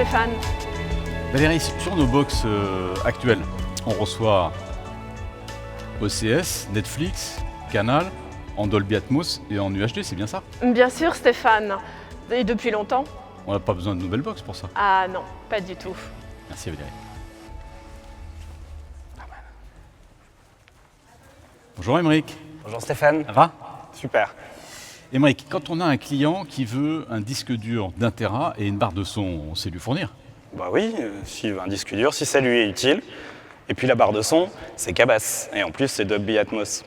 Stéphane. Valérie, sur nos box actuelles, on reçoit OCS, Netflix, Canal, en Dolby Atmos et en UHD, c'est bien ça? Bien sûr Stéphane. Et depuis longtemps? On n'a pas besoin de nouvelles box pour ça. Ah non, pas du tout. Merci Valérie. Bonjour Émeric. Bonjour Stéphane. Ça va? Super. Émeric, quand on a un client qui veut un disque dur d'1 Tera et une barre de son, on sait lui fournir? Bah oui, s'il veut un disque dur, si ça lui est utile. Et puis la barre de son, c'est Cabas. Et en plus, c'est Dolby Atmos.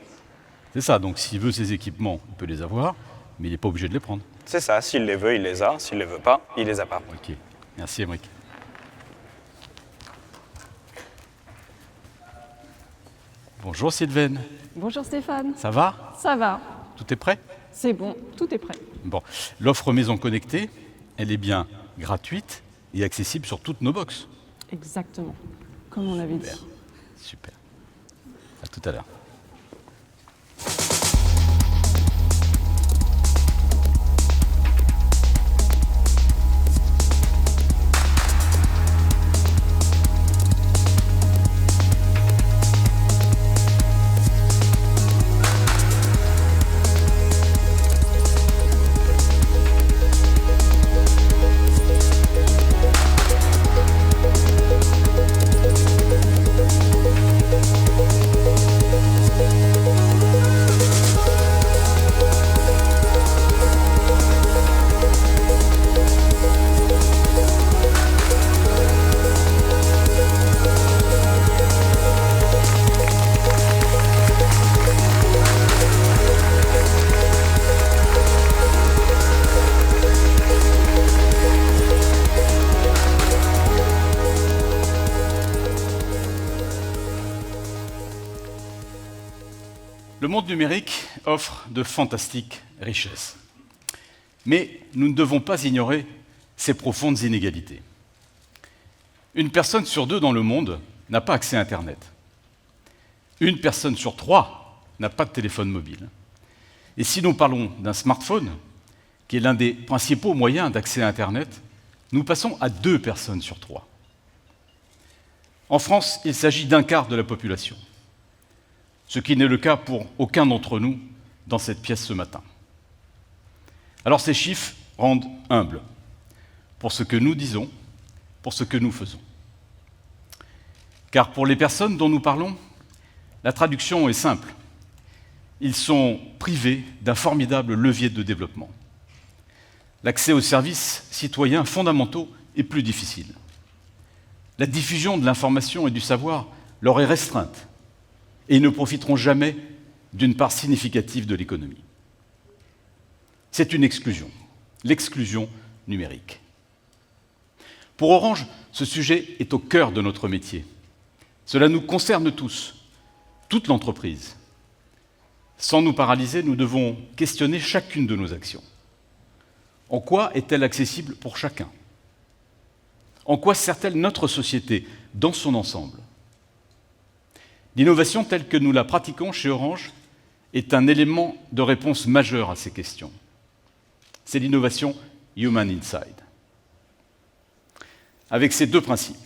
C'est ça, donc s'il veut ces équipements, il peut les avoir, mais il n'est pas obligé de les prendre. C'est ça, s'il les veut, il les a. S'il les veut pas, il les a pas. Ok, merci Émeric. Bonjour Sylvaine, Bonjour Stéphane, ça va? ça va? Tout est prêt? C'est bon, tout est prêt. Bon, l'offre maison connectée, elle est bien gratuite et accessible sur toutes nos box. Exactement, comme on l'avait dit. Super. À tout à l'heure. Le monde numérique offre de fantastiques richesses. Mais nous ne devons pas ignorer ses profondes inégalités. Une personne sur 2 dans le monde n'a pas accès à Internet. Une personne sur 3 n'a pas de téléphone mobile. Et si nous parlons d'un smartphone, qui est l'un des principaux moyens d'accès à Internet, nous passons à 2 personnes sur 3. En France, il s'agit d'un quart de la population, ce qui n'est le cas pour aucun d'entre nous dans cette pièce ce matin. Alors ces chiffres rendent humbles pour ce que nous disons, pour ce que nous faisons. Car pour les personnes dont nous parlons, la traduction est simple. Ils sont privés d'un formidable levier de développement. L'accès aux services citoyens fondamentaux est plus difficile. La diffusion de l'information et du savoir leur est restreinte et ils ne profiteront jamais d'une part significative de l'économie. C'est une exclusion, l'exclusion numérique. Pour Orange, ce sujet est au cœur de notre métier. Cela nous concerne tous, toute l'entreprise. Sans nous paralyser, nous devons questionner chacune de nos actions. En quoi est-elle accessible pour chacun? En quoi sert-elle notre société dans son ensemble? L'innovation telle que nous la pratiquons chez Orange est un élément de réponse majeur à ces questions. C'est l'innovation Human Inside. Avec ces 2 principes.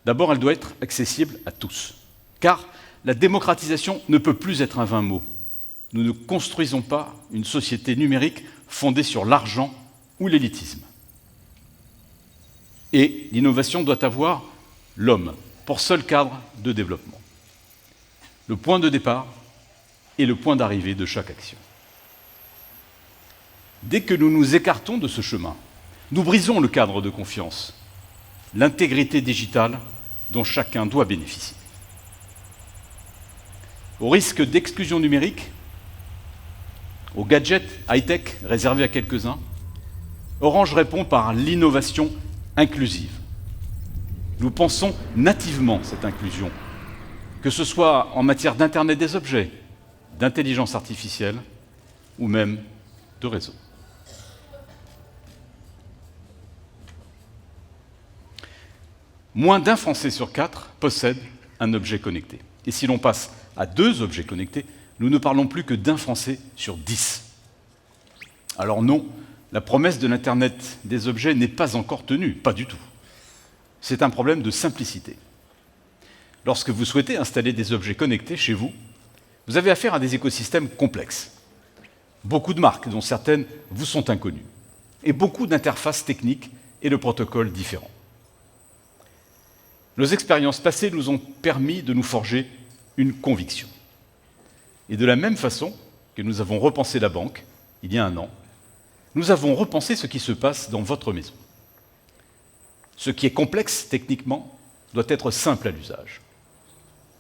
D'abord, elle doit être accessible à tous, car la démocratisation ne peut plus être un vain mot. Nous ne construisons pas une société numérique fondée sur l'argent ou l'élitisme. Et l'innovation doit avoir l'homme pour seul cadre de développement. Le point de départ et le point d'arrivée de chaque action. Dès que nous nous écartons de ce chemin, nous brisons le cadre de confiance, l'intégrité digitale dont chacun doit bénéficier. Au risque d'exclusion numérique, aux gadgets high-tech réservés à quelques-uns, Orange répond par l'innovation inclusive. Nous pensons nativement cette inclusion, que ce soit en matière d'Internet des objets, d'intelligence artificielle ou même de réseau. Moins d'1 Français sur 4 possède un objet connecté. Et si l'on passe à 2 objets connectés, nous ne parlons plus que d'1 Français sur 10. Alors non, La promesse de l'Internet des objets n'est pas encore tenue, pas du tout. C'est un problème de simplicité. Lorsque vous souhaitez installer des objets connectés chez vous, vous avez affaire à des écosystèmes complexes. Beaucoup de marques, dont certaines vous sont inconnues, et beaucoup d'interfaces techniques et de protocoles différents. Nos expériences passées nous ont permis de nous forger une conviction. Et de la même façon que nous avons repensé la banque, il y a un an, nous avons repensé ce qui se passe dans votre maison. Ce qui est complexe techniquement doit être simple à l'usage.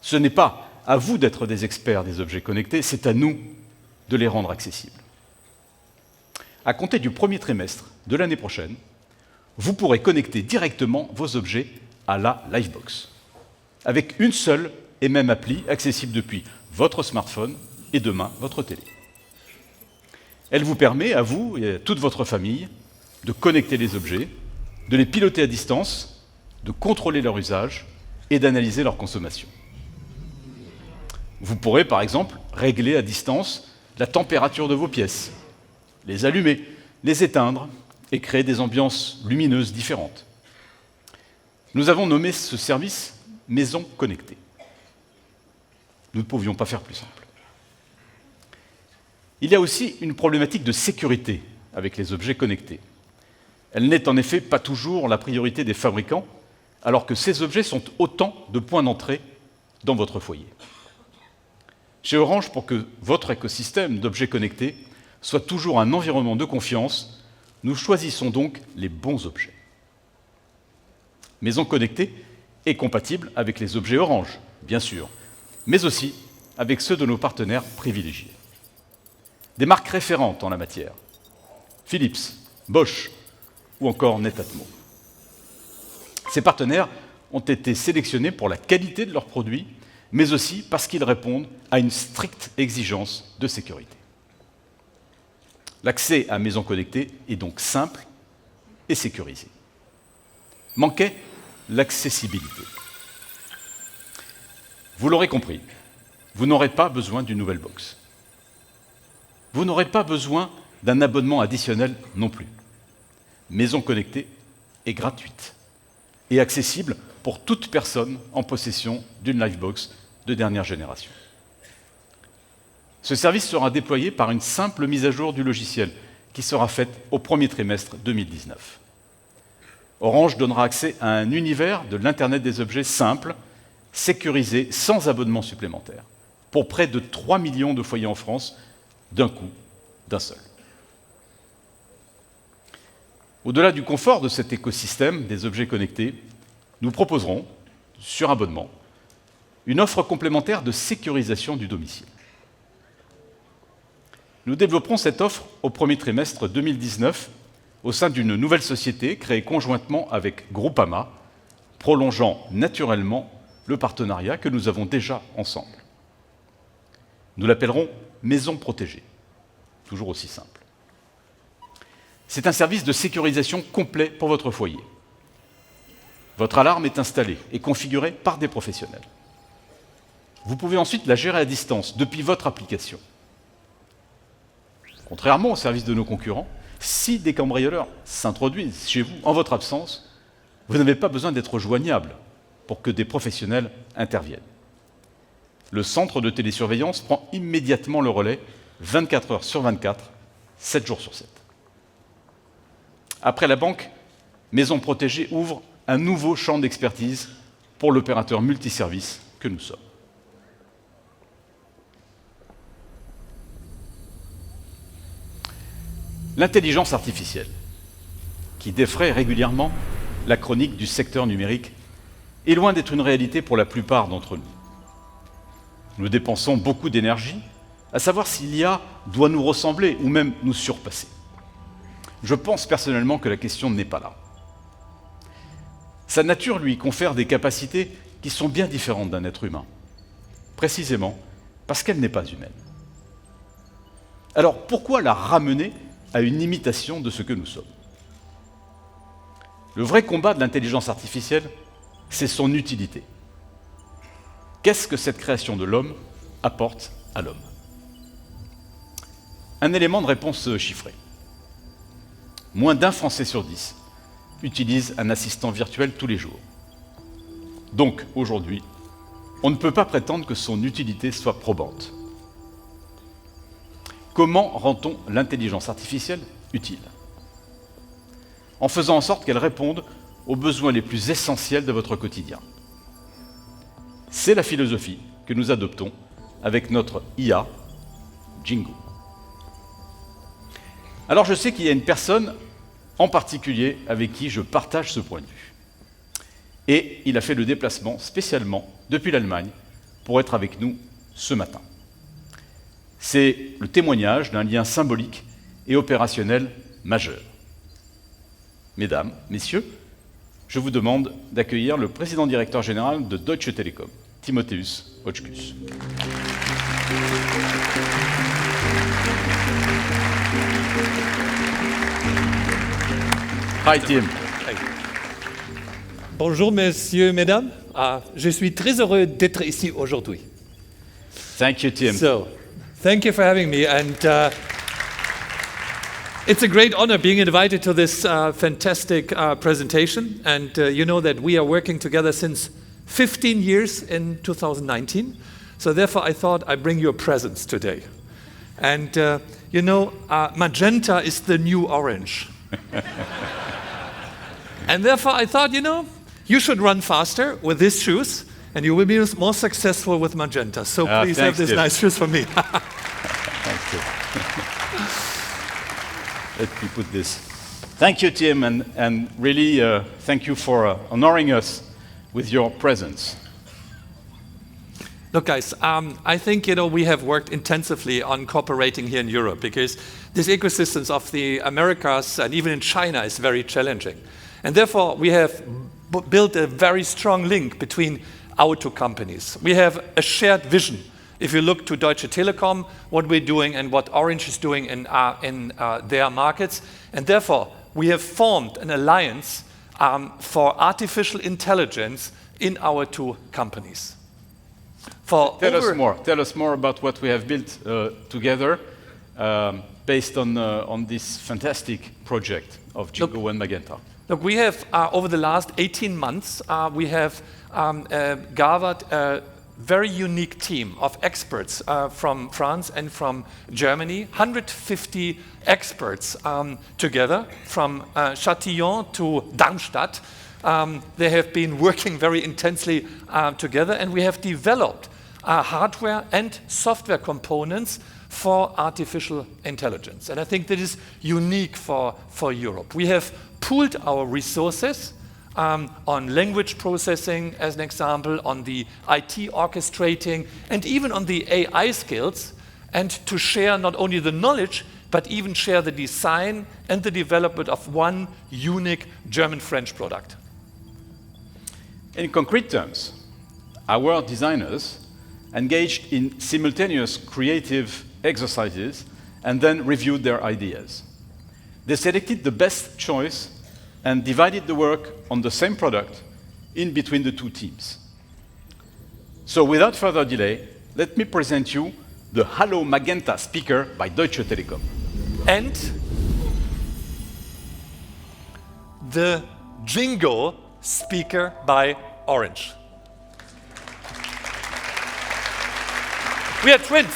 Ce n'est pas à vous d'être des experts des objets connectés, c'est à nous de les rendre accessibles. À compter du premier trimestre de l'année prochaine, vous pourrez connecter directement vos objets à la Livebox, avec une seule et même appli accessible depuis votre smartphone et demain votre télé. Elle vous permet, à vous et à toute votre famille, de connecter les objets, de les piloter à distance, de contrôler leur usage et d'analyser leur consommation. Vous pourrez, par exemple, régler à distance la température de vos pièces, les allumer, les éteindre et créer des ambiances lumineuses différentes. Nous avons nommé ce service « Maison connectée ». Nous ne pouvions pas faire plus simple. Il y a aussi une problématique de sécurité avec les objets connectés. Elle n'est en effet pas toujours la priorité des fabricants, alors que ces objets sont autant de points d'entrée dans votre foyer. Chez Orange, pour que votre écosystème d'objets connectés soit toujours un environnement de confiance, nous choisissons donc les bons objets. Maison connectée est compatible avec les objets Orange, bien sûr, mais aussi avec ceux de nos partenaires privilégiés. Des marques référentes en la matière, Philips, Bosch ou encore Netatmo. Ces partenaires ont été sélectionnés pour la qualité de leurs produits, mais aussi parce qu'ils répondent à une stricte exigence de sécurité. L'accès à Maison connectée est donc simple et sécurisé. Manquait l'accessibilité. Vous l'aurez compris, vous n'aurez pas besoin d'une nouvelle box. Vous n'aurez pas besoin d'un abonnement additionnel non plus. Maison connectée est gratuite et accessible pour toute personne en possession d'une Livebox de dernière génération. Ce service sera déployé par une simple mise à jour du logiciel qui sera faite au premier trimestre 2019. Orange donnera accès à un univers de l'Internet des objets simple, sécurisé, sans abonnement supplémentaire, pour près de 3 millions de foyers en France, d'un coup, d'un seul. Au-delà du confort de cet écosystème des objets connectés, nous proposerons, sur abonnement, une offre complémentaire de sécurisation du domicile. Nous développerons cette offre au premier trimestre 2019 au sein d'une nouvelle société créée conjointement avec Groupama, prolongeant naturellement le partenariat que nous avons déjà ensemble. Nous l'appellerons Maison protégée, toujours aussi simple. C'est un service de sécurisation complet pour votre foyer. Votre alarme est installée et configurée par des professionnels. Vous pouvez ensuite la gérer à distance depuis votre application. Contrairement au service de nos concurrents, si des cambrioleurs s'introduisent chez vous en votre absence, vous n'avez pas besoin d'être joignable pour que des professionnels interviennent. Le centre de télésurveillance prend immédiatement le relais 24 heures sur 24, 7 jours sur 7. Après la banque, Maison protégée ouvre un nouveau champ d'expertise pour l'opérateur multiservice que nous sommes. L'intelligence artificielle, qui défraie régulièrement la chronique du secteur numérique, est loin d'être une réalité pour la plupart d'entre nous. Nous dépensons beaucoup d'énergie à savoir si l'IA doit nous ressembler ou même nous surpasser. Je pense personnellement que la question n'est pas là. Sa nature lui confère des capacités qui sont bien différentes d'un être humain, précisément parce qu'elle n'est pas humaine. Alors pourquoi la ramener à une imitation de ce que nous sommes? Le vrai combat de l'intelligence artificielle, c'est son utilité. Qu'est-ce que cette création de l'homme apporte à l'homme? Un élément de réponse chiffré. moins d'un Français sur 10 utilise un assistant virtuel tous les jours. Donc, aujourd'hui, on ne peut pas prétendre que son utilité soit probante. Comment rend-on l'intelligence artificielle utile? En faisant en sorte qu'elle réponde aux besoins les plus essentiels de votre quotidien. C'est la philosophie que nous adoptons avec notre IA, Jingo. Alors je sais qu'il y a une personne en particulier avec qui je partage ce point de vue. Et il a fait le déplacement spécialement depuis l'Allemagne pour être avec nous ce matin. C'est le témoignage d'un lien symbolique et opérationnel majeur. Mesdames, Messieurs, je vous demande d'accueillir le président directeur général de Deutsche Telekom, Timotheus Hochkus. Hi Tim. Bonjour messieurs, mesdames. Je suis très heureux d'être ici aujourd'hui. Thank you, Tim. So, thank you for having me, and it's a great honor being invited to this fantastic presentation. And you know that we are working together since 15 years in 2019. So therefore, I thought I'd bring you a present today. And you know, magenta is the new orange. And therefore, I thought, you know, you should run faster with these shoes, and you will be more successful with magenta. So please have these nice shoes for me. Thank you. Let me put this. Thank you, Tim, and really thank you for honoring us with your presence. Look, guys, I think we have worked intensively on cooperating here in Europe because these ecosystems of the Americas and even in China is very challenging. And therefore, we have built a very strong link between our two companies. We have a shared vision. If you look to Deutsche Telekom, what we're doing and what Orange is doing in their markets. And therefore, we have formed an alliance for artificial intelligence in our two companies. Tell us more about what we have built together based on this fantastic project of Jingo and Magenta. Look, we have, over the last 18 months, we have gathered a very unique team of experts from France and from Germany, 150 experts together, from Châtillon to Darmstadt. They have been working very intensely together, and we have developed hardware and software components for artificial intelligence. And I think that is unique for Europe. We have pooled our resources on language processing, as an example, on the IT orchestrating, and even on the AI skills, and to share not only the knowledge, but even share the design and the development of one unique German-French product. In concrete terms, our designers engaged in simultaneous creative exercises and then reviewed their ideas. They selected the best choice and divided the work on the same product in between the two teams. So without further delay, let me present you the Hallo Magenta speaker by Deutsche Telekom. And the Jingo speaker by Orange. We are twins.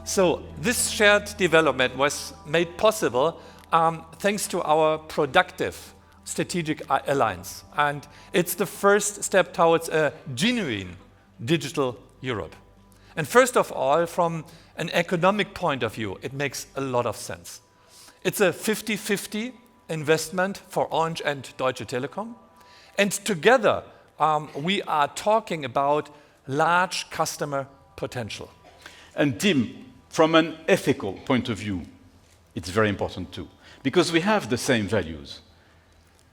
So this shared development was made possible thanks to our productive strategic alliance. And it's the first step towards a genuine digital Europe. And first of all, from an economic point of view, it makes a lot of sense. It's a 50-50 investment for Orange and Deutsche Telekom. And together, we are talking about large customer potential. And Tim, from an ethical point of view, it's very important too, because we have the same values.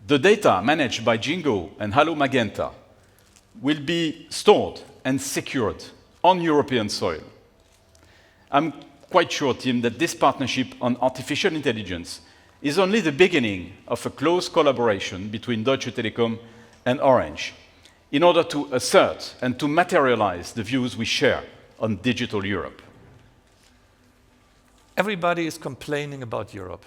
The data managed by Jingo and Hallo Magenta will be stored and secured on European soil. I'm quite sure, Tim, that this partnership on artificial intelligence is only the beginning of a close collaboration between Deutsche Telekom and Orange in order to assert and to materialize the views we share on digital Europe. everybody is complaining about Europe.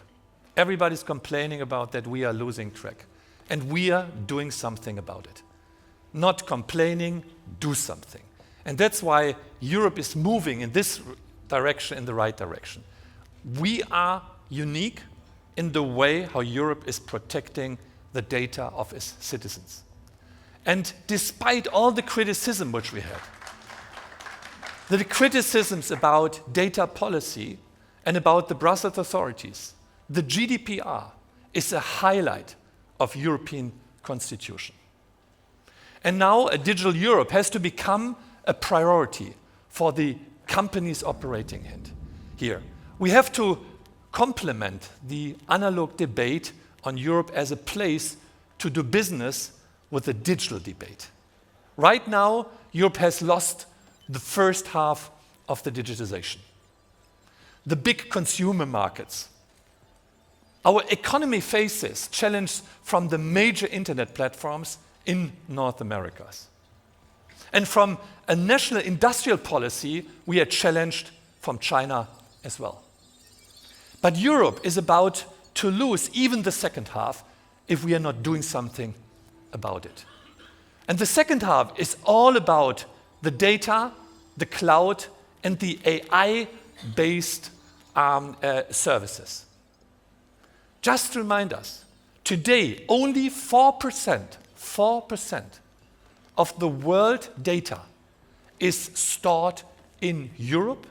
Everybody's complaining about that we are losing track. And we are doing something about it. Not complaining, do something. And that's why Europe is moving in this direction, in the right direction. We are unique in the way how Europe is protecting the data of its citizens. And despite all the criticism which we had, the criticisms about data policy and about the Brussels authorities, the GDPR is a highlight of European constitution. And now a digital Europe has to become a priority for the companies operating here. We have to complement the analog debate on Europe as a place to do business with a digital debate. Right now, Europe has lost the first half of the digitization. The big consumer markets. Our economy faces challenge from the major internet platforms in North America. And from a national industrial policy, we are challenged from China as well. But Europe is about to lose even the second half if we are not doing something about it. And the second half is all about the data, the cloud, and the AI-based services. Just to remind us, today only 4% of the world data is stored in Europe,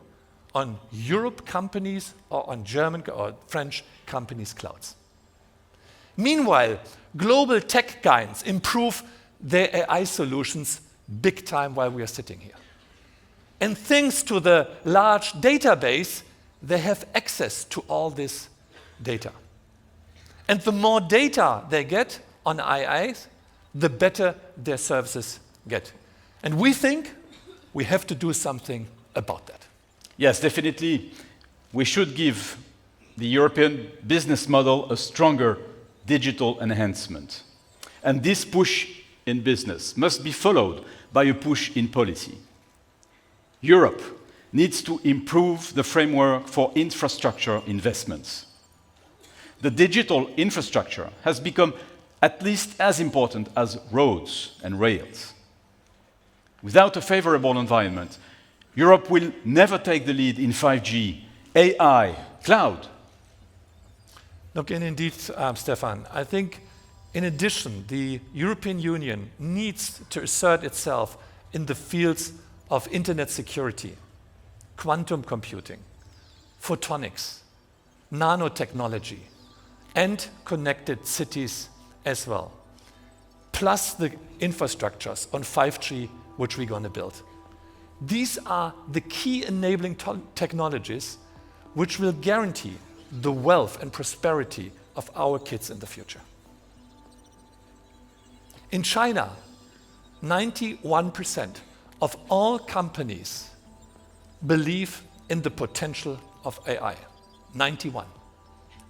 on Europe companies or on German or French companies' clouds. Meanwhile, global tech giants improve their AI solutions big time while we are sitting here. And thanks to the large database, they have access to all this data. And the more data they get on AIs, the better their services get. And we think we have to do something about that. Yes, definitely. We should give the European business model a stronger digital enhancement. And this push in business must be followed by a push in policy. Europe needs to improve the framework for infrastructure investments. The digital infrastructure has become at least as important as roads and rails. Without a favorable environment, Europe will never take the lead in 5G, AI, cloud. Look, and indeed, Stefan, I think in addition, the European Union needs to assert itself in the fields of internet security, quantum computing, photonics, nanotechnology, and connected cities as well, plus the infrastructures on 5G which we're going to build. These are the key enabling technologies which will guarantee the wealth and prosperity of our kids in the future. In China, 91% of all companies believe in the potential of AI. 91.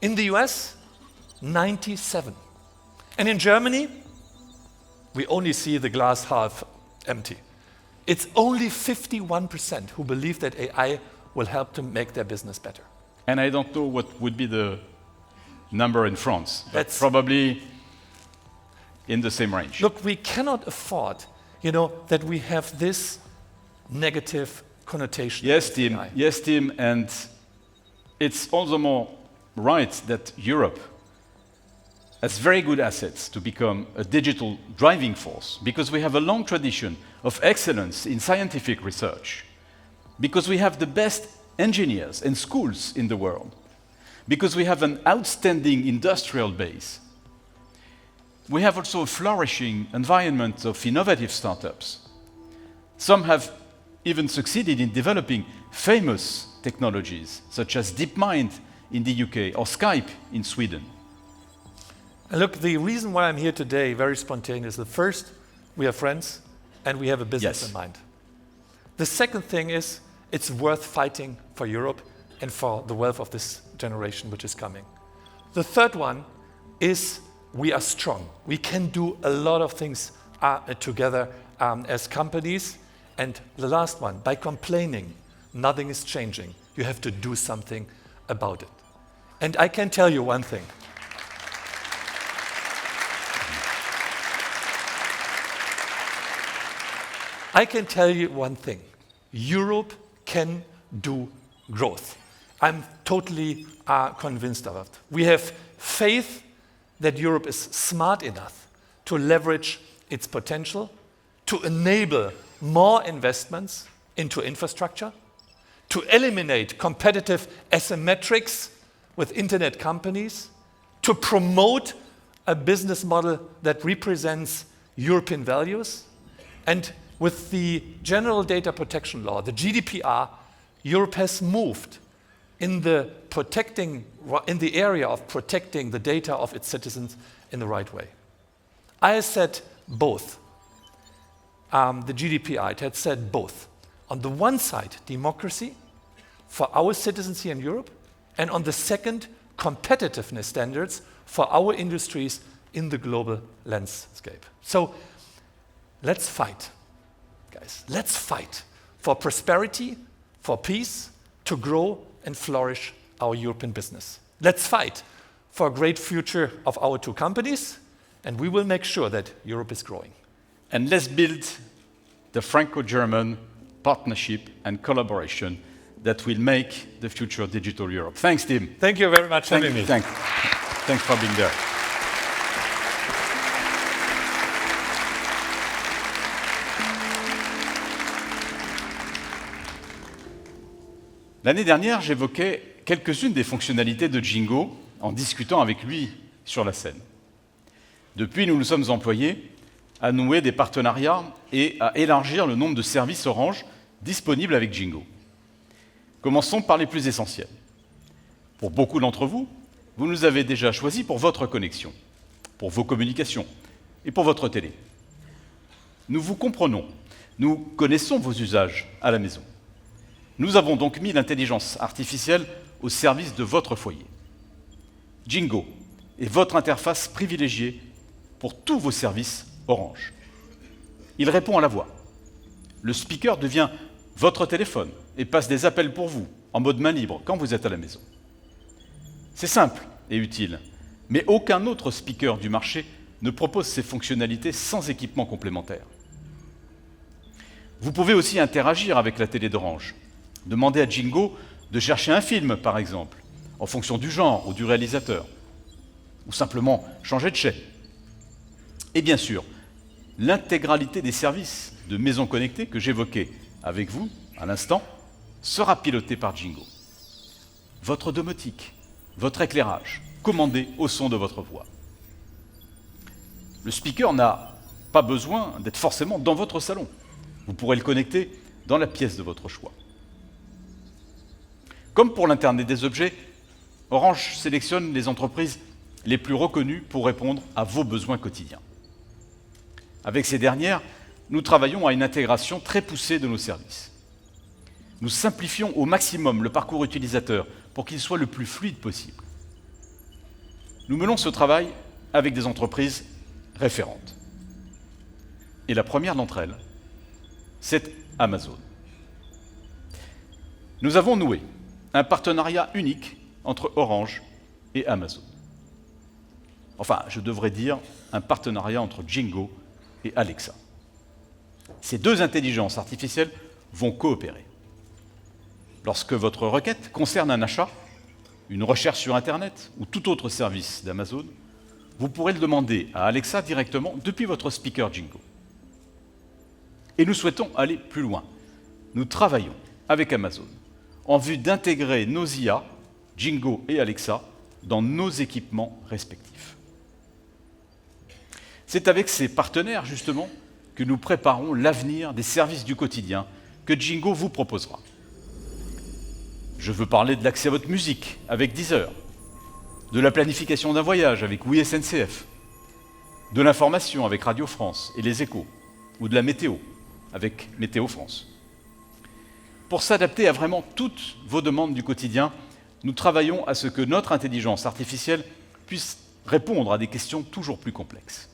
In the US, 97. And in Germany, we only see the glass half empty. It's only 51% who believe that AI will help to make their business better. And I don't know what would be the number in France. That's probably in the same range. Look, we cannot afford, that we have this negative connotation. Yes, with Tim. AI. Yes, Tim. And it's also more right that Europe has very good assets to become a digital driving force because we have a long tradition of excellence in scientific research, because we have the best engineers and schools in the world, because we have an outstanding industrial base. We have also a flourishing environment of innovative startups. Some have even succeeded in developing famous technologies, such as DeepMind in the UK or Skype in Sweden. And look, the reason why I'm here today, very spontaneous. The first, we are friends and we have a business in mind. The second thing is, it's worth fighting for Europe and for the wealth of this generation which is coming. The third one is, we are strong. We can do a lot of things together as companies. And the last one, by complaining, nothing is changing. You have to do something about it. And I can tell you one thing. I can tell you one thing. Europe can do growth. I'm totally convinced of it. We have faith that Europe is smart enough to leverage its potential, to enable more investments into infrastructure, to eliminate competitive asymmetrics with internet companies, to promote a business model that represents European values. And with the General Data Protection Law, the GDPR, Europe has moved in the area of protecting the data of its citizens in the right way. I said both. The GDPR, it had said both. On the one side, democracy for our citizens here in Europe, and on the second, competitiveness standards for our industries in the global landscape. So let's fight, guys. Let's fight for prosperity, for peace, to grow and flourish our European business. Let's fight for a great future of our two companies, and we will make sure that Europe is growing. And let's build the Franco-German partnership and collaboration that will make the future of digital Europe. Thanks, Tim. Thank you very much for having me. Thanks for being there. L'année dernière, j'évoquais quelques-unes des fonctionnalités de Jingo en discutant avec lui sur la scène. Depuis, nous nous sommes employés à nouer des partenariats et à élargir le nombre de services Orange disponibles avec Jingo. Commençons par les plus essentiels. Pour beaucoup d'entre vous, vous nous avez déjà choisis pour votre connexion, pour vos communications et pour votre télé. Nous vous comprenons, nous connaissons vos usages à la maison. Nous avons donc mis l'intelligence artificielle au service de votre foyer. Jingo est votre interface privilégiée pour tous vos services Orange. Il répond à la voix. Le speaker devient votre téléphone et passe des appels pour vous, en mode main libre, quand vous êtes à la maison. C'est simple et utile, mais aucun autre speaker du marché ne propose ces fonctionnalités sans équipement complémentaire. Vous pouvez aussi interagir avec la télé d'Orange. Demandez à Jingo de chercher un film, par exemple, en fonction du genre ou du réalisateur, ou simplement changer de chaîne. Et bien sûr, l'intégralité des services de maisons connectées que j'évoquais avec vous à l'instant sera pilotée par Jingo. Votre domotique, votre éclairage, commandé au son de votre voix. Le speaker n'a pas besoin d'être forcément dans votre salon. Vous pourrez le connecter dans la pièce de votre choix. Comme pour l'Internet des objets, Orange sélectionne les entreprises les plus reconnues pour répondre à vos besoins quotidiens. Avec ces dernières, nous travaillons à une intégration très poussée de nos services. Nous simplifions au maximum le parcours utilisateur pour qu'il soit le plus fluide possible. Nous menons ce travail avec des entreprises référentes. Et la première d'entre elles, c'est Amazon. Nous avons noué un partenariat unique entre Orange et Amazon. Enfin, je devrais dire un partenariat entre Jingo et Alexa. Ces deux intelligences artificielles vont coopérer. Lorsque votre requête concerne un achat, une recherche sur Internet ou tout autre service d'Amazon, vous pourrez le demander à Alexa directement depuis votre speaker Jingo. Et nous souhaitons aller plus loin. Nous travaillons avec Amazon en vue d'intégrer nos IA, Jingo et Alexa, dans nos équipements respectifs. C'est avec ces partenaires, justement, que nous préparons l'avenir des services du quotidien que Jingo vous proposera. Je veux parler de l'accès à votre musique avec Deezer, de la planification d'un voyage avec Oui SNCF, de l'information avec Radio France et Les Échos, ou de la météo avec Météo France. Pour s'adapter à vraiment toutes vos demandes du quotidien, nous travaillons à ce que notre intelligence artificielle puisse répondre à des questions toujours plus complexes.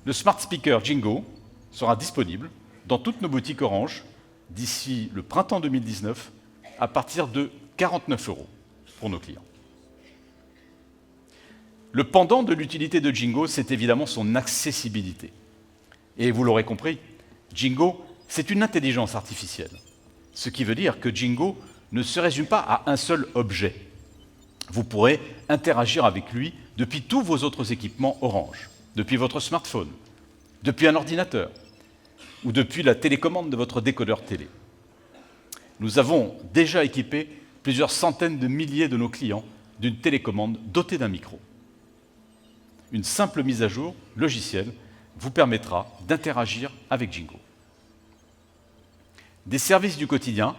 Le Smart Speaker Jingo sera disponible dans toutes nos boutiques Orange d'ici le printemps 2019 à partir de 49 € pour nos clients. Le pendant de l'utilité de Jingo, c'est évidemment son accessibilité. Et vous l'aurez compris, Jingo, c'est une intelligence artificielle. Ce qui veut dire que Jingo ne se résume pas à un seul objet. Vous pourrez interagir avec lui depuis tous vos autres équipements Orange, depuis votre smartphone, depuis un ordinateur ou depuis la télécommande de votre décodeur télé. Nous avons déjà équipé plusieurs centaines de milliers de nos clients d'une télécommande dotée d'un micro. Une simple mise à jour logicielle vous permettra d'interagir avec Jingo. Des services du quotidien,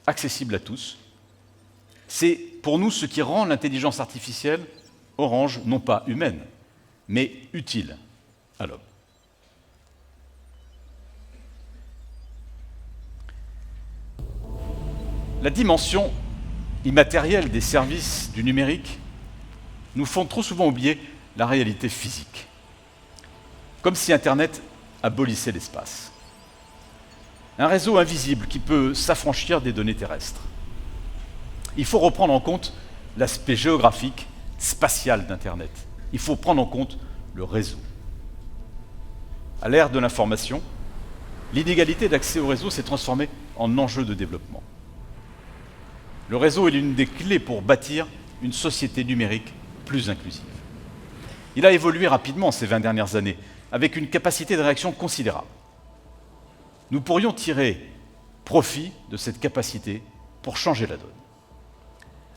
accessibles à tous, c'est pour nous ce qui rend l'intelligence artificielle Orange non pas humaine, mais utile à l'homme. La dimension immatérielle des services du numérique nous font trop souvent oublier la réalité physique, comme si Internet abolissait l'espace. Un réseau invisible qui peut s'affranchir des données terrestres. Il faut reprendre en compte l'aspect géographique, spatial d'Internet. Il faut prendre en compte le réseau. À l'ère de l'information, l'inégalité d'accès au réseau s'est transformée en enjeu de développement. Le réseau est l'une des clés pour bâtir une société numérique plus inclusive. Il a évolué rapidement ces 20 dernières années, avec une capacité de réaction considérable. Nous pourrions tirer profit de cette capacité pour changer la donne,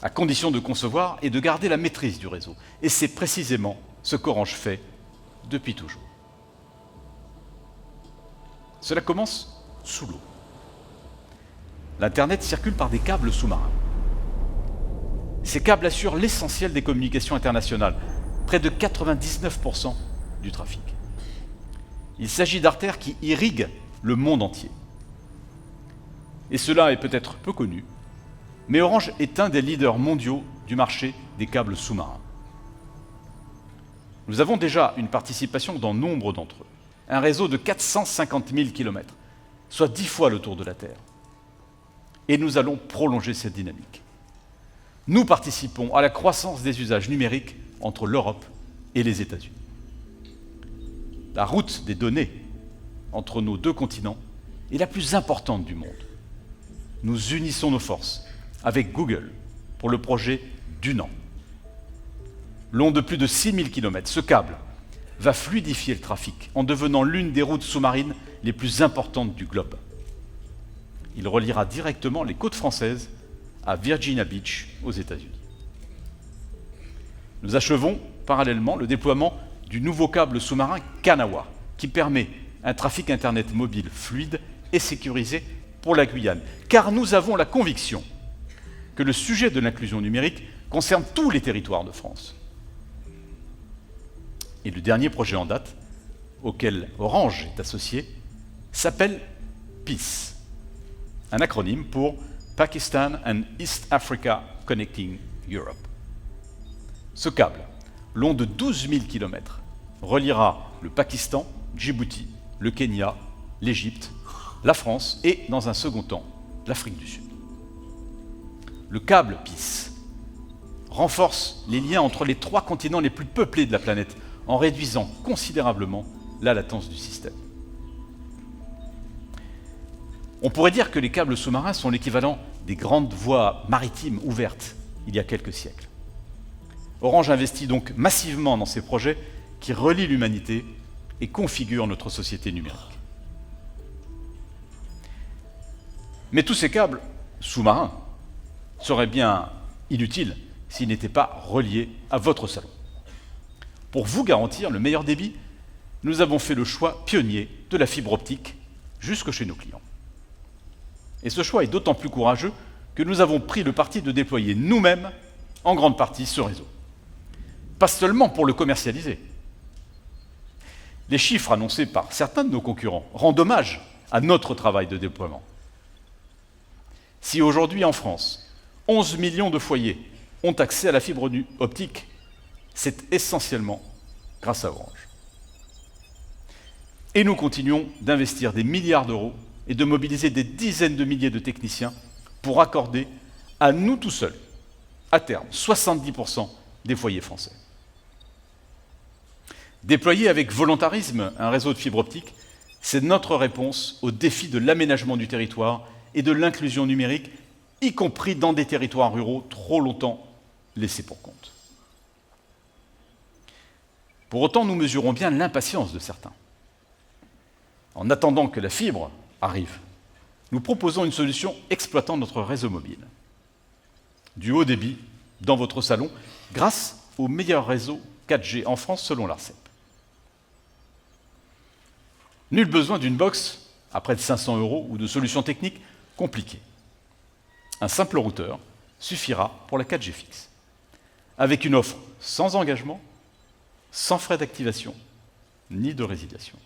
à condition de concevoir et de garder la maîtrise du réseau. Et c'est précisément ce qu'Orange fait depuis toujours. Cela commence sous l'eau. L'Internet circule par des câbles sous-marins. Ces câbles assurent l'essentiel des communications internationales, près de 99% du trafic. Il s'agit d'artères qui irriguent le monde entier. Et cela est peut-être peu connu, mais Orange est un des leaders mondiaux du marché des câbles sous-marins. Nous avons déjà une participation dans nombre d'entre eux, un réseau de 450 000 km, soit 10 fois le tour de la Terre. Et nous allons prolonger cette dynamique. Nous participons à la croissance des usages numériques entre l'Europe et les États-Unis. La route des données entre nos deux continents est la plus importante du monde. Nous unissons nos forces avec Google pour le projet d'UNAN. Long de plus de 6000 km, ce câble va fluidifier le trafic en devenant l'une des routes sous-marines les plus importantes du globe. Il reliera directement les côtes françaises à Virginia Beach, aux États-Unis. Nous achevons parallèlement le déploiement du nouveau câble sous-marin Kanawha, qui permet un trafic Internet mobile fluide et sécurisé pour la Guyane. Car nous avons la conviction que le sujet de l'inclusion numérique concerne tous les territoires de France. Et le dernier projet en date, auquel Orange est associé, s'appelle PEACE, un acronyme pour Pakistan and East Africa Connecting Europe. Ce câble, long de 12 000 km, reliera le Pakistan, Djibouti, le Kenya, l'Égypte, la France et, dans un second temps, l'Afrique du Sud. Le câble PEACE renforce les liens entre les 3 continents les plus peuplés de la planète en réduisant considérablement la latence du système. On pourrait dire que les câbles sous-marins sont l'équivalent des grandes voies maritimes ouvertes il y a quelques siècles. Orange investit donc massivement dans ces projets qui relient l'humanité et configurent notre société numérique. Mais tous ces câbles sous-marins seraient bien inutiles s'ils n'étaient pas reliés à votre salon. Pour vous garantir le meilleur débit, nous avons fait le choix pionnier de la fibre optique jusque chez nos clients. Et ce choix est d'autant plus courageux que nous avons pris le parti de déployer nous-mêmes en grande partie ce réseau. Pas seulement pour le commercialiser. Les chiffres annoncés par certains de nos concurrents rendent hommage à notre travail de déploiement. Si aujourd'hui en France, 11 millions de foyers ont accès à la fibre optique, c'est essentiellement grâce à Orange. Et nous continuons d'investir des milliards d'euros et de mobiliser des dizaines de milliers de techniciens pour accorder à nous tout seuls, à terme, 70% des foyers français. Déployer avec volontarisme un réseau de fibre optique, c'est notre réponse au défi de l'aménagement du territoire et de l'inclusion numérique, y compris dans des territoires ruraux trop longtemps laissés pour compte. Pour autant, nous mesurons bien l'impatience de certains. En attendant que la fibre arrive, nous proposons une solution exploitant notre réseau mobile. Du haut débit dans votre salon, grâce au meilleur réseau 4G en France selon l'ARCEP. Nul besoin d'une box à près de 500 € ou de solutions techniques compliquées. Un simple routeur suffira pour la 4G fixe, avec une offre sans engagement, sans frais d'activation, ni de résiliation.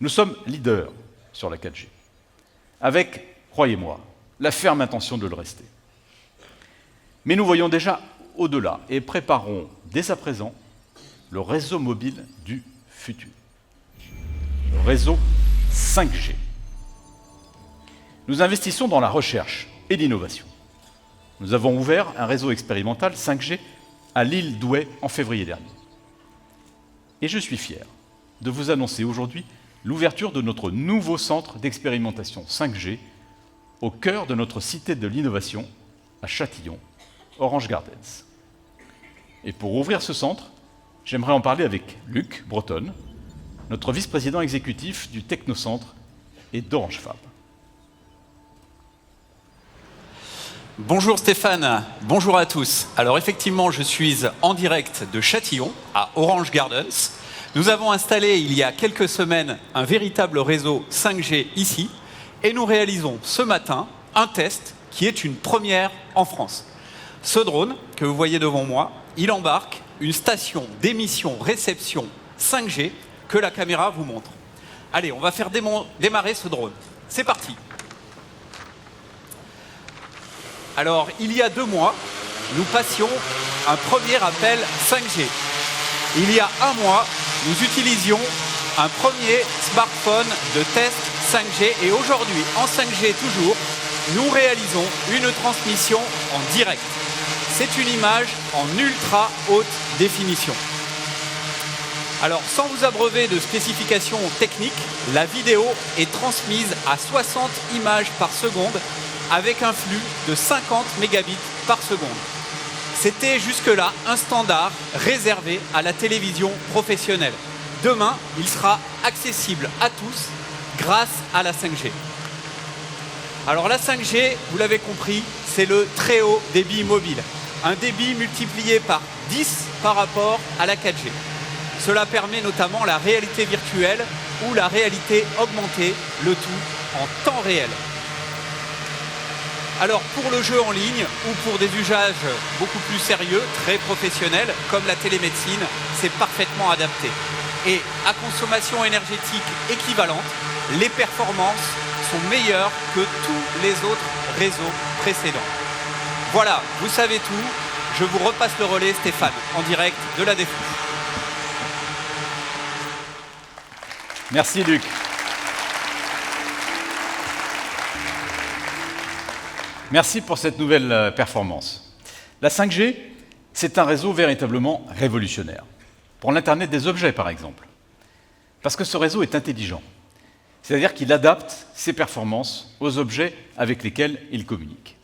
Nous sommes leaders sur la 4G, avec, croyez-moi, la ferme intention de le rester. Mais nous voyons déjà au-delà et préparons dès à présent le réseau mobile du futur. Le réseau 5G. Nous investissons dans la recherche et l'innovation. Nous avons ouvert un réseau expérimental 5G à l'île d'Ouai en février dernier. Et je suis fier de vous annoncer aujourd'hui l'ouverture de notre nouveau centre d'expérimentation 5G au cœur de notre cité de l'innovation à Châtillon, Orange Gardens. Et pour ouvrir ce centre, j'aimerais en parler avec Luc Bretonne, notre vice-président exécutif du Technocentre et d'Orange Fab. Bonjour Stéphane, bonjour à tous. Alors effectivement, je suis en direct de Châtillon, à Orange Gardens. Nous avons installé il y a quelques semaines un véritable réseau 5G ici et nous réalisons ce matin un test qui est une première en France. Ce drone que vous voyez devant moi, il embarque une station d'émission-réception 5G que la caméra vous montre. Allez, on va faire démarrer ce drone. C'est parti. Alors, il y a 2 mois, nous passions un premier appel 5G. Il y a 1 mois, nous utilisions un premier smartphone de test 5G et aujourd'hui, en 5G toujours, nous réalisons une transmission en direct. C'est une image en ultra haute définition. Alors, sans vous abreuver de spécifications techniques, la vidéo est transmise à 60 images par seconde avec un flux de 50 mégabits par seconde. C'était jusque-là un standard réservé à la télévision professionnelle. Demain, il sera accessible à tous grâce à la 5G. Alors la 5G, vous l'avez compris, c'est le très haut débit mobile. Un débit multiplié par 10 par rapport à la 4G. Cela permet notamment la réalité virtuelle ou la réalité augmentée, le tout en temps réel. Alors pour le jeu en ligne ou pour des usages beaucoup plus sérieux, très professionnels, comme la télémédecine, c'est parfaitement adapté. Et à consommation énergétique équivalente, les performances sont meilleures que tous les autres réseaux précédents. Voilà, vous savez tout. Je vous repasse le relais, Stéphane, en direct de la Défense. Merci Luc. Merci pour cette nouvelle performance. La 5G, c'est un réseau véritablement révolutionnaire. Pour l'Internet des objets, par exemple. Parce que ce réseau est intelligent. C'est-à-dire qu'il adapte ses performances aux objets avec lesquels il communique.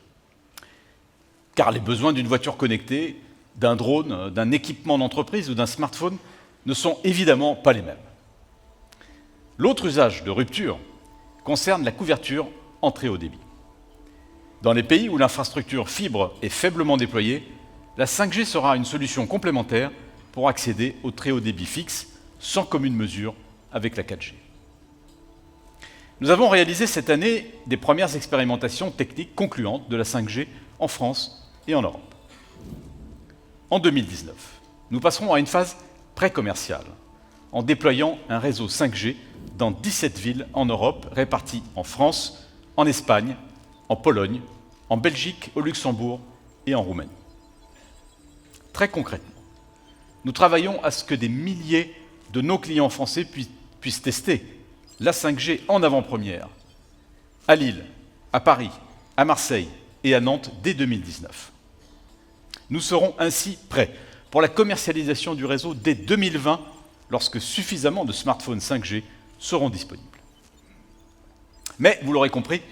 Car les besoins d'une voiture connectée, d'un drone, d'un équipement d'entreprise ou d'un smartphone ne sont évidemment pas les mêmes. L'autre usage de rupture concerne la couverture en très haut débit. Dans les pays où l'infrastructure fibre est faiblement déployée, la 5G sera une solution complémentaire pour accéder au très haut débit fixe sans commune mesure avec la 4G. Nous avons réalisé cette année des premières expérimentations techniques concluantes de la 5G en France et en Europe. En 2019, nous passerons à une phase pré-commerciale en déployant un réseau 5G dans 17 villes en Europe réparties en France, en Espagne, en Pologne, en Belgique, au Luxembourg et en Roumanie. Très concrètement, nous travaillons à ce que des milliers de nos clients français puissent tester la 5G en avant-première à Lille, à Paris, à Marseille, et à Nantes dès 2019. Nous serons ainsi prêts pour la commercialisation du réseau dès 2020, lorsque suffisamment de smartphones 5G seront disponibles. Mais, vous l'aurez compris,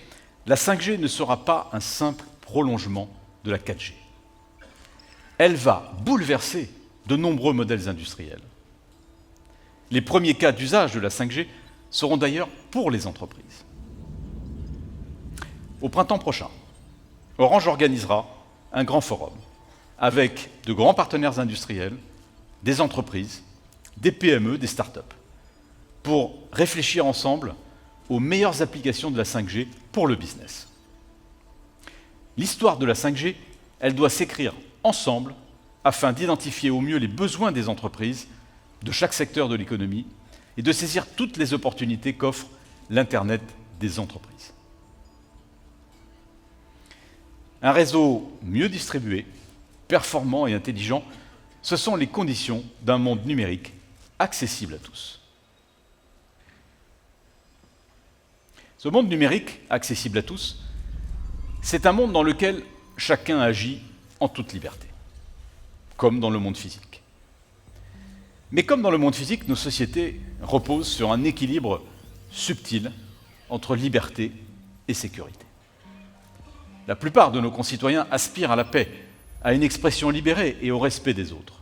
la 5G ne sera pas un simple prolongement de la 4G. Elle va bouleverser de nombreux modèles industriels. Les premiers cas d'usage de la 5G seront d'ailleurs pour les entreprises. Au printemps prochain, Orange organisera un grand forum avec de grands partenaires industriels, des entreprises, des PME, des startups, pour réfléchir ensemble aux meilleures applications de la 5G pour le business. L'histoire de la 5G, elle doit s'écrire ensemble afin d'identifier au mieux les besoins des entreprises, de chaque secteur de l'économie, et de saisir toutes les opportunités qu'offre l'Internet des entreprises. Un réseau mieux distribué, performant et intelligent, ce sont les conditions d'un monde numérique accessible à tous. Ce monde numérique accessible à tous, c'est un monde dans lequel chacun agit en toute liberté, comme dans le monde physique. Mais comme dans le monde physique, nos sociétés reposent sur un équilibre subtil entre liberté et sécurité. La plupart de nos concitoyens aspirent à la paix, à une expression libérée et au respect des autres.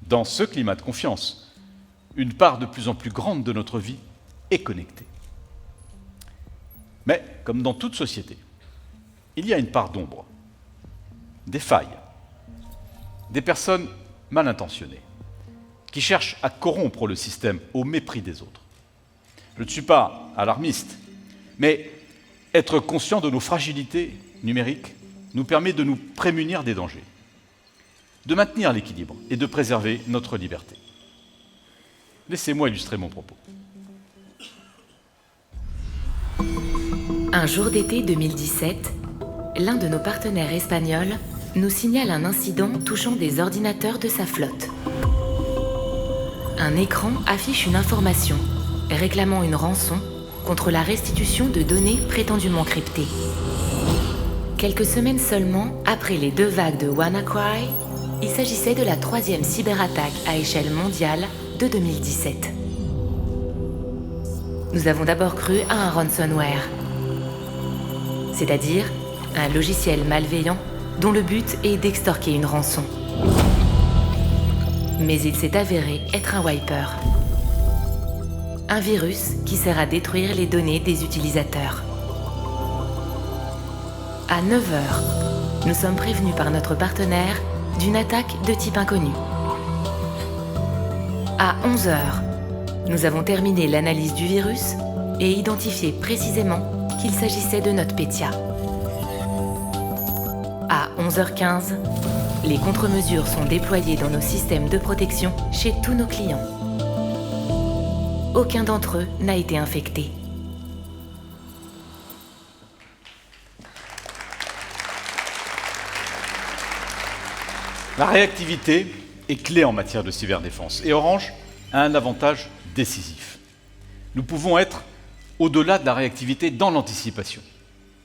Dans ce climat de confiance, une part de plus en plus grande de notre vie est connectée. Mais, comme dans toute société, il y a une part d'ombre, des failles, des personnes mal intentionnées, qui cherchent à corrompre le système au mépris des autres. Je ne suis pas alarmiste, mais être conscient de nos fragilités numériques nous permet de nous prémunir des dangers, de maintenir l'équilibre et de préserver notre liberté. Laissez-moi illustrer mon propos. Un jour d'été 2017, l'un de nos partenaires espagnols nous signale un incident touchant des ordinateurs de sa flotte. Un écran affiche une information réclamant une rançon contre la restitution de données prétendument cryptées. Quelques semaines seulement après les 2 vagues de WannaCry, il s'agissait de la 3e cyberattaque à échelle mondiale de 2017. Nous avons d'abord cru à un ransomware, c'est-à-dire un logiciel malveillant dont le but est d'extorquer une rançon. Mais il s'est avéré être un wiper. Un virus qui sert à détruire les données des utilisateurs. À 9h, nous sommes prévenus par notre partenaire d'une attaque de type inconnu. À 11h, nous avons terminé l'analyse du virus et identifié précisément qu'il s'agissait de NotPetya. À 11h15, les contre-mesures sont déployées dans nos systèmes de protection chez tous nos clients. Aucun d'entre eux n'a été infecté. La réactivité est clé en matière de cyberdéfense et Orange a un avantage décisif. Nous pouvons être au-delà de la réactivité dans l'anticipation.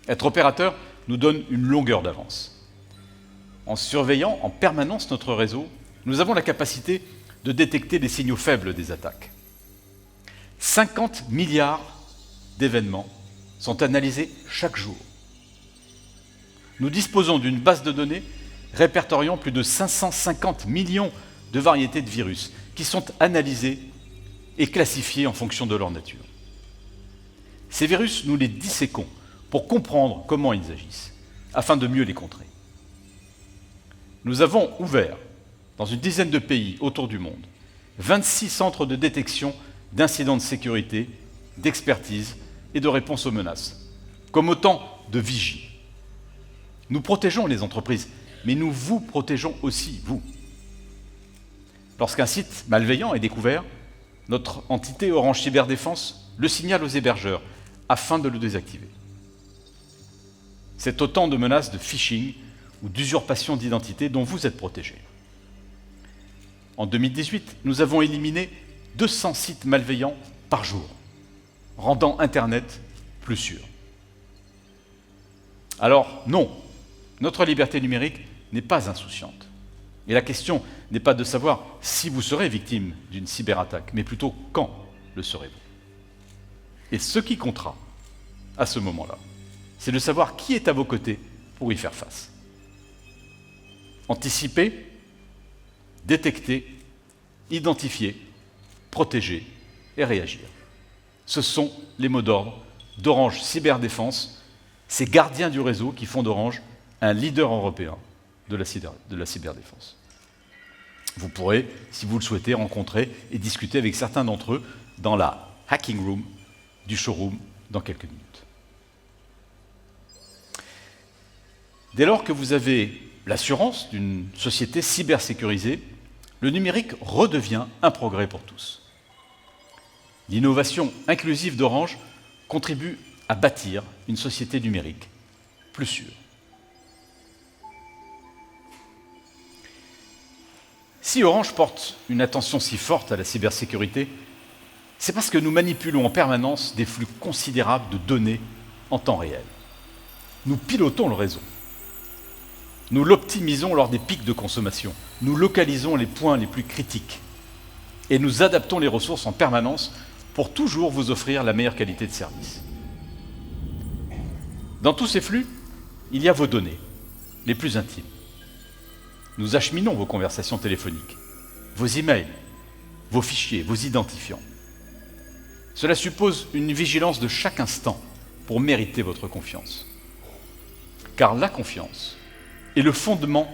Être opérateur nous donne une longueur d'avance. En surveillant en permanence notre réseau, nous avons la capacité de détecter les signaux faibles des attaques. 50 milliards d'événements sont analysés chaque jour. Nous disposons d'une base de données répertoriant plus de 550 millions de variétés de virus qui sont analysés et classifiés en fonction de leur nature. Ces virus, nous les disséquons pour comprendre comment ils agissent, afin de mieux les contrer. Nous avons ouvert, dans une dizaine de pays autour du monde, 26 centres de détection d'incidents de sécurité, d'expertise et de réponse aux menaces, comme autant de vigies. Nous protégeons les entreprises, mais nous vous protégeons aussi, vous. Lorsqu'un site malveillant est découvert, notre entité Orange Cyberdéfense le signale aux hébergeurs afin de le désactiver. C'est autant de menaces de phishing ou d'usurpation d'identité dont vous êtes protégés. En 2018, nous avons éliminé 200 sites malveillants par jour, rendant Internet plus sûr. Alors non, notre liberté numérique n'est pas insouciante. Et la question n'est pas de savoir si vous serez victime d'une cyberattaque, mais plutôt quand le serez-vous. Et ce qui comptera, à ce moment-là, c'est de savoir qui est à vos côtés pour y faire face. Anticiper, détecter, identifier, protéger et réagir. Ce sont les mots d'ordre d'Orange Cyberdéfense, ces gardiens du réseau qui font d'Orange un leader européen de la cyberdéfense. Vous pourrez, si vous le souhaitez, rencontrer et discuter avec certains d'entre eux dans la Hacking Room du showroom dans quelques minutes. Dès lors que vous avez l'assurance d'une société cybersécurisée, le numérique redevient un progrès pour tous. L'innovation inclusive d'Orange contribue à bâtir une société numérique plus sûre. Si Orange porte une attention si forte à la cybersécurité, c'est parce que nous manipulons en permanence des flux considérables de données en temps réel. Nous pilotons le réseau. Nous l'optimisons lors des pics de consommation. Nous localisons les points les plus critiques. Et nous adaptons les ressources en permanence pour toujours vous offrir la meilleure qualité de service. Dans tous ces flux, il y a vos données, les plus intimes. Nous acheminons vos conversations téléphoniques, vos emails, vos fichiers, vos identifiants. Cela suppose une vigilance de chaque instant pour mériter votre confiance. Car la confiance est le fondement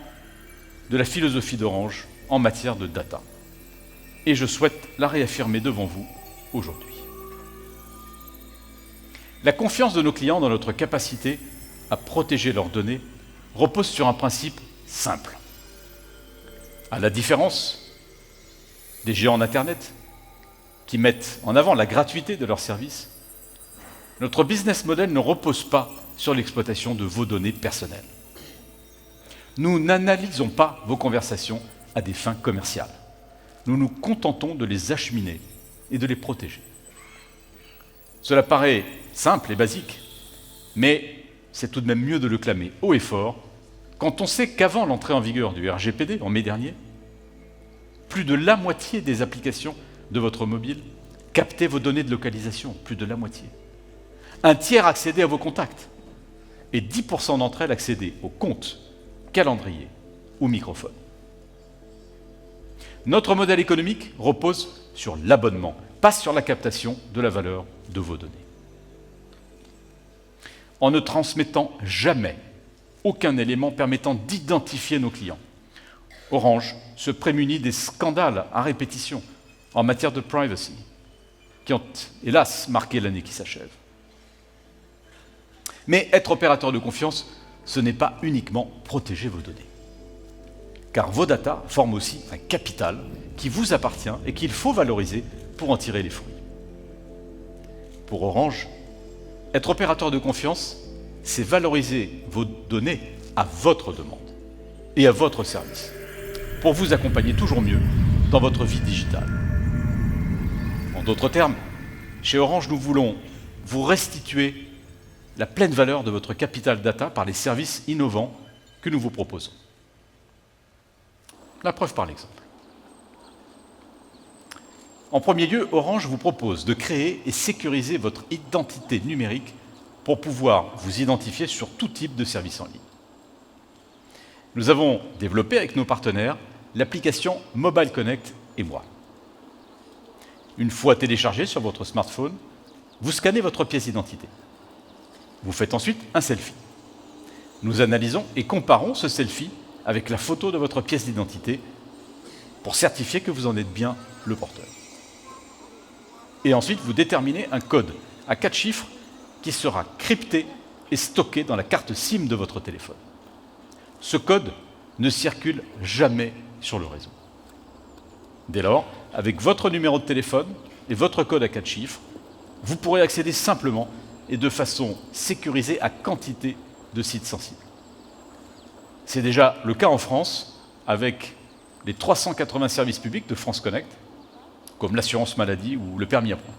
de la philosophie d'Orange en matière de data. Et je souhaite la réaffirmer devant vous aujourd'hui. La confiance de nos clients dans notre capacité à protéger leurs données repose sur un principe simple. À la différence des géants d'Internet qui mettent en avant la gratuité de leurs services, notre business model ne repose pas sur l'exploitation de vos données personnelles. Nous n'analysons pas vos conversations à des fins commerciales. Nous nous contentons de les acheminer et de les protéger. Cela paraît simple et basique, mais c'est tout de même mieux de le clamer haut et fort quand on sait qu'avant l'entrée en vigueur du RGPD, en mai dernier, plus de la moitié des applications de votre mobile captaient vos données de localisation, plus de la moitié. Un tiers accédait à vos contacts et 10% d'entre elles accédaient aux comptes, calendrier ou microphone. Notre modèle économique repose sur l'abonnement, pas sur la captation de la valeur de vos données. En ne transmettant jamais aucun élément permettant d'identifier nos clients, Orange se prémunit des scandales à répétition en matière de privacy, qui ont, hélas, marqué l'année qui s'achève. Mais être opérateur de confiance, ce n'est pas uniquement protéger vos données. Car vos data forment aussi un capital qui vous appartient et qu'il faut valoriser pour en tirer les fruits. Pour Orange, être opérateur de confiance, c'est valoriser vos données à votre demande et à votre service, pour vous accompagner toujours mieux dans votre vie digitale. En d'autres termes, chez Orange, nous voulons vous restituer la pleine valeur de votre capital data par les services innovants que nous vous proposons. La preuve par l'exemple. En premier lieu, Orange vous propose de créer et sécuriser votre identité numérique pour pouvoir vous identifier sur tout type de service en ligne. Nous avons développé avec nos partenaires l'application Mobile Connect et moi. Une fois téléchargée sur votre smartphone, vous scannez votre pièce d'identité. Vous faites ensuite un selfie. Nous analysons et comparons ce selfie avec la photo de votre pièce d'identité pour certifier que vous en êtes bien le porteur. Et ensuite, vous déterminez un code à 4 chiffres qui sera crypté et stocké dans la carte SIM de votre téléphone. Ce code ne circule jamais sur le réseau. Dès lors, avec votre numéro de téléphone et votre code à 4 chiffres, vous pourrez accéder simplement et de façon sécurisée à quantité de sites sensibles. C'est déjà le cas en France avec les 380 services publics de France Connect, comme l'assurance maladie ou le permis à point.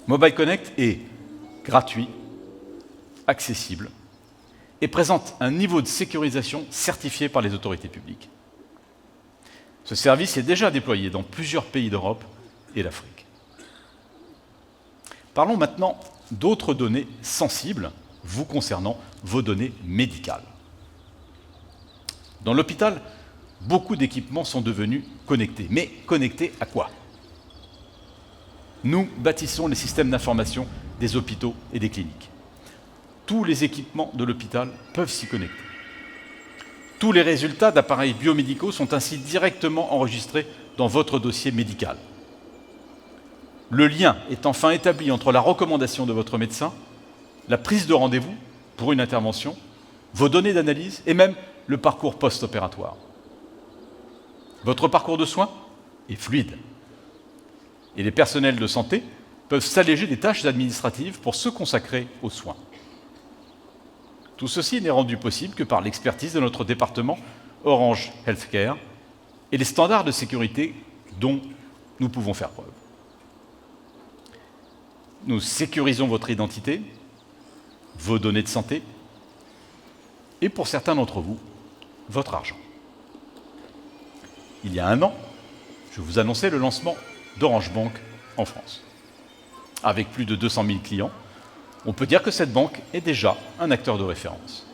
Mobile Connect est gratuit, accessible et présente un niveau de sécurisation certifié par les autorités publiques. Ce service est déjà déployé dans plusieurs pays d'Europe et d'Afrique. Parlons maintenant d'autres données sensibles vous concernant, vos données médicales. Dans l'hôpital, beaucoup d'équipements sont devenus connectés. Mais connectés à quoi? Nous bâtissons les systèmes d'information des hôpitaux et des cliniques. Tous les équipements de l'hôpital peuvent s'y connecter. Tous les résultats d'appareils biomédicaux sont ainsi directement enregistrés dans votre dossier médical. Le lien est enfin établi entre la recommandation de votre médecin, la prise de rendez-vous pour une intervention, vos données d'analyse et même le parcours post-opératoire. Votre parcours de soins est fluide. Et les personnels de santé peuvent s'alléger des tâches administratives pour se consacrer aux soins. Tout ceci n'est rendu possible que par l'expertise de notre département Orange Healthcare et les standards de sécurité dont nous pouvons faire preuve. Nous sécurisons votre identité, vos données de santé et, pour certains d'entre vous, votre argent. Il y a 1 an, je vous annonçais le lancement d'Orange Bank en France. Avec plus de 200 000 clients, on peut dire que cette banque est déjà un acteur de référence.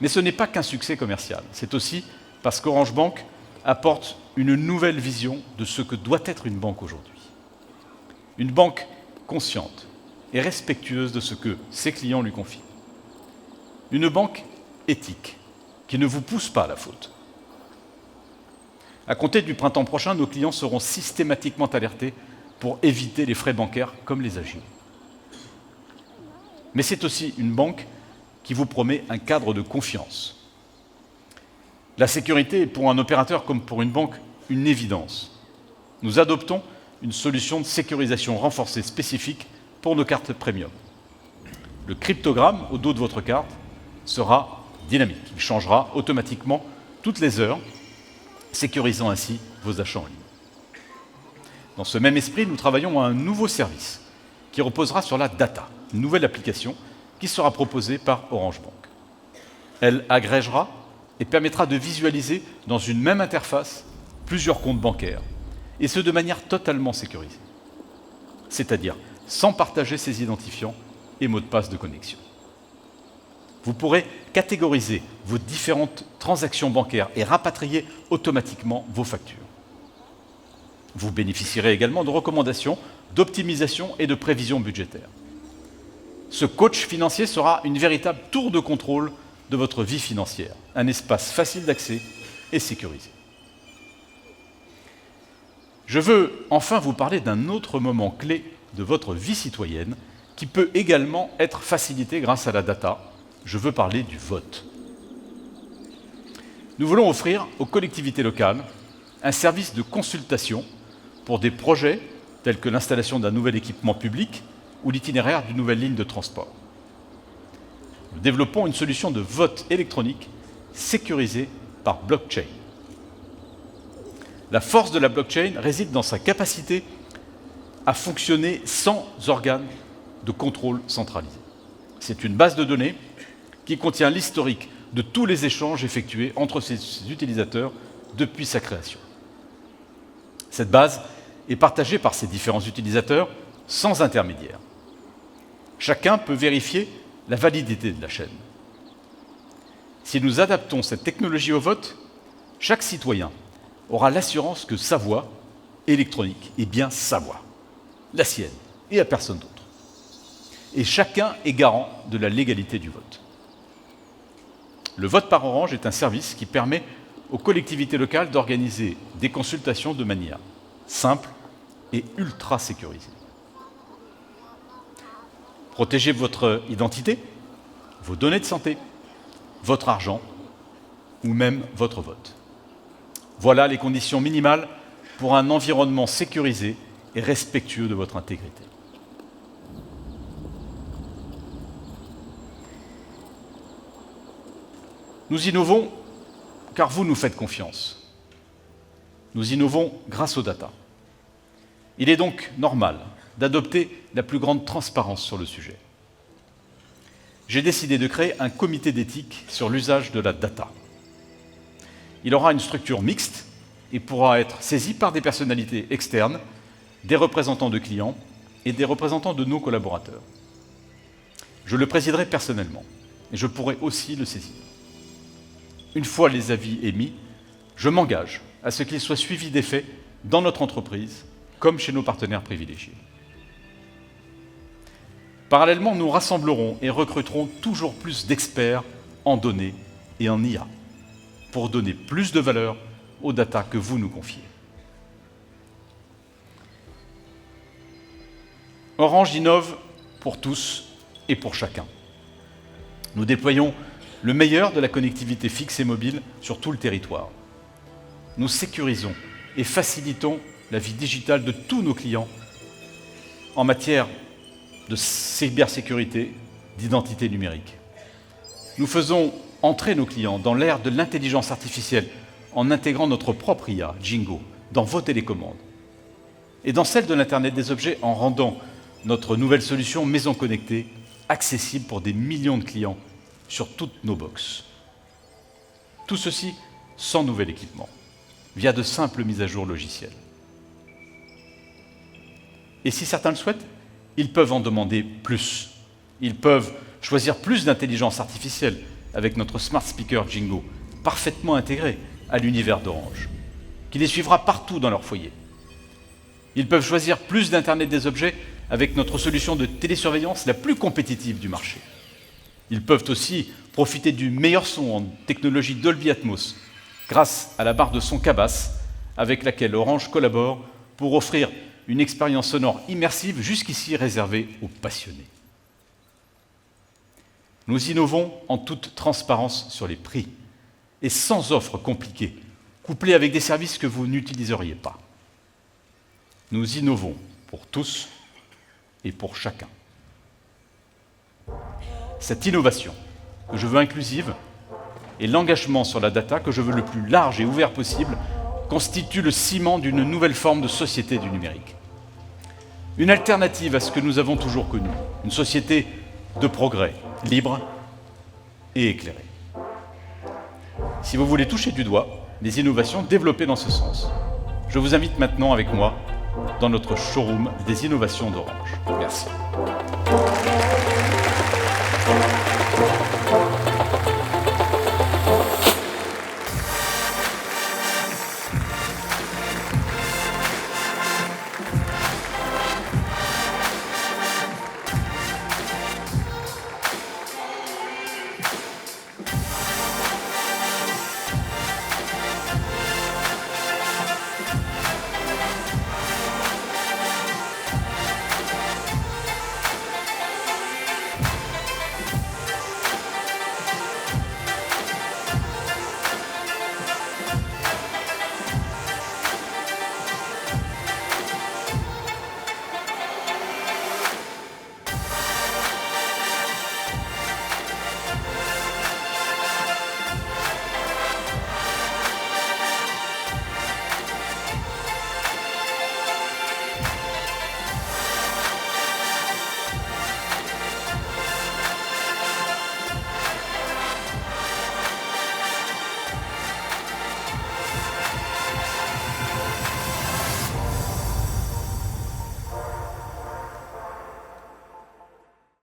Mais ce n'est pas qu'un succès commercial, c'est aussi parce qu'Orange Bank apporte une nouvelle vision de ce que doit être une banque aujourd'hui. Une banque consciente et respectueuse de ce que ses clients lui confient. Une banque éthique qui ne vous pousse pas à la faute. À compter du printemps prochain, nos clients seront systématiquement alertés pour éviter les frais bancaires comme les agios. Mais c'est aussi une banque qui vous promet un cadre de confiance. La sécurité est pour un opérateur comme pour une banque une évidence. Nous adoptons une solution de sécurisation renforcée spécifique pour nos cartes premium. Le cryptogramme au dos de votre carte sera dynamique. Il changera automatiquement toutes les heures, sécurisant ainsi vos achats en ligne. Dans ce même esprit, nous travaillons à un nouveau service qui reposera sur la data, une nouvelle application qui sera proposée par Orange Bank. Elle agrégera et permettra de visualiser dans une même interface plusieurs comptes bancaires, et ce de manière totalement sécurisée, c'est-à-dire sans partager ses identifiants et mots de passe de connexion. Vous pourrez catégoriser vos différentes transactions bancaires et rapatrier automatiquement vos factures. Vous bénéficierez également de recommandations, d'optimisation et de prévision budgétaire. Ce coach financier sera une véritable tour de contrôle de votre vie financière, un espace facile d'accès et sécurisé. Je veux enfin vous parler d'un autre moment clé de votre vie citoyenne qui peut également être facilité grâce à la data. Je veux parler du vote. Nous voulons offrir aux collectivités locales un service de consultation pour des projets tels que l'installation d'un nouvel équipement public ou l'itinéraire d'une nouvelle ligne de transport. Nous développons une solution de vote électronique sécurisée par blockchain. La force de la blockchain réside dans sa capacité à fonctionner sans organe de contrôle centralisé. C'est une base de données qui contient l'historique de tous les échanges effectués entre ses utilisateurs depuis sa création. Cette base est partagée par ses différents utilisateurs sans intermédiaire. Chacun peut vérifier la validité de la chaîne. Si nous adaptons cette technologie au vote, chaque citoyen aura l'assurance que sa voix électronique est bien sa voix, la sienne, et à personne d'autre. Et chacun est garant de la légalité du vote. Le vote par Orange est un service qui permet aux collectivités locales d'organiser des consultations de manière simple et ultra sécurisée. Protégez votre identité, vos données de santé, votre argent ou même votre vote. Voilà les conditions minimales pour un environnement sécurisé et respectueux de votre intégrité. Nous innovons car vous nous faites confiance. Nous innovons grâce aux data. Il est donc normal d'adopter la plus grande transparence sur le sujet. j'ai décidé de créer un comité d'éthique sur l'usage de la data. Il aura une structure mixte et pourra être saisi par des personnalités externes, des représentants de clients et des représentants de nos collaborateurs. Je le présiderai personnellement et je pourrai aussi le saisir. Une fois les avis émis, je m'engage à ce qu'ils soient suivis d'effet dans notre entreprise comme chez nos partenaires privilégiés. Parallèlement, nous rassemblerons et recruterons toujours plus d'experts en données et en IA pour donner plus de valeur aux data que vous nous confiez. Orange innove pour tous et pour chacun. Nous déployons le meilleur de la connectivité fixe et mobile sur tout le territoire. Nous sécurisons et facilitons la vie digitale de tous nos clients en matière de cybersécurité, d'identité numérique. Nous faisons entrer nos clients dans l'ère de l'intelligence artificielle en intégrant notre propre IA, Jingo, dans vos télécommandes, et dans celle de l'Internet des objets en rendant notre nouvelle solution Maison Connectée accessible pour des millions de clients sur toutes nos box. Tout ceci sans nouvel équipement, via de simples mises à jour logicielles. Et si certains le souhaitent, ils peuvent en demander plus. Ils peuvent choisir plus d'intelligence artificielle avec notre Smart Speaker Jingo, parfaitement intégré à l'univers d'Orange, qui les suivra partout dans leur foyer. Ils peuvent choisir plus d'Internet des objets avec notre solution de télésurveillance la plus compétitive du marché. Ils peuvent aussi profiter du meilleur son en technologie Dolby Atmos grâce à la barre de son Cabas avec laquelle Orange collabore pour offrir une expérience sonore immersive jusqu'ici réservée aux passionnés. Nous innovons en toute transparence sur les prix et sans offres compliquées, couplées avec des services que vous n'utiliseriez pas. Nous innovons pour tous et pour chacun. Cette innovation, que je veux inclusive, et l'engagement sur la data, que je veux le plus large et ouvert possible, constitue le ciment d'une nouvelle forme de société du numérique. Une alternative à ce que nous avons toujours connu, une société de progrès, libre et éclairée. Si vous voulez toucher du doigt les innovations développées dans ce sens, je vous invite maintenant avec moi dans notre showroom des innovations d'Orange. Merci.